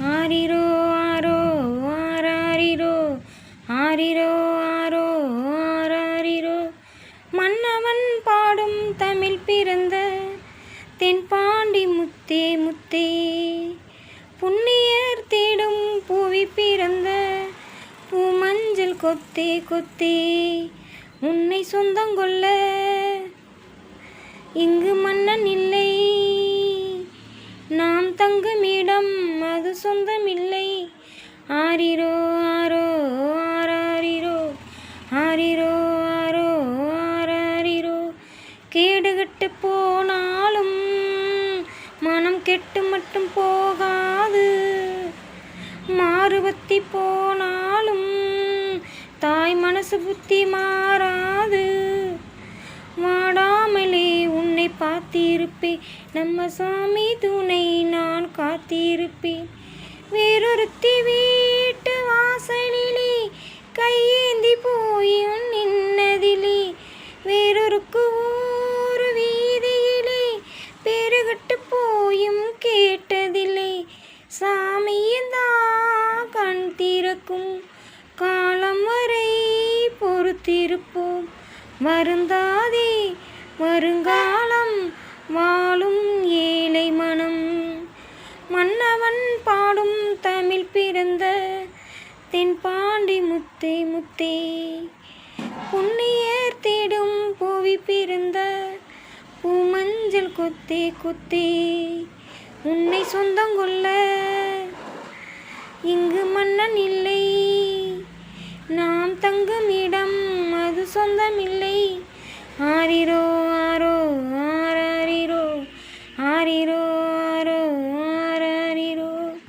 ஆரிரோ ஆரோ ஆராரிரோ ஆரிரோ ஆரோ ஆராரிரோ. மன்னவன் பாடும் தமிழ் பிறந்த தென்பாண்டி முத்தே முத்தே, புண்ணியர் தேடும் பூவி பிறந்த பூமஞ்சள் கொத்தே கொத்தே. உன்னை சொந்தங்கொள்ள இங்கு மன்னன் இல்லை, நாம் தங்குமிடம் அது சொந்தமில்லை. ஆரிரோ ஆரோ ஆராரிரோ ஆரிரோ ஆரோ ஆராரிரோ. கேடுகட்டு போனாலும் மனம் கெட்டு மட்டும் போகாது, மாறுபத்தி போனாலும் தாய் மனசு புத்தி மாறாது. வாடாமலே உன்னை பார்த்திருப்பேன், நம்ம சாமி துணை நான் காத்திருப்பேன். வேறொருத்தி வீட்டு வாசலிலே கையேந்தி போய் நின்னதிலே, வேறொருக்கு ஊர் வீதியிலே பெருகட்டு போயும் கேட்டதில்லை. சாமியந்தான் கண் திறக்கும் காலம் வரை பொறுத்திருப்போம். வருந்தாதே வருங்காலம் வாழும் ஏழை மனம். மன்னவன் பாடும் தமிழ் பிறந்த தென்பாண்டி முத்தே முத்தே, புண்ணியர் தேடும் பூவி பிறந்த பூமஞ்சள் கொத்தே கொத்தே. உன்னை சொந்தங்கொள்ள இங்கு மன்னன் இல்லை, நாம் தங்குமிடம் அது சொந்தமில்லை. ஆரிரோ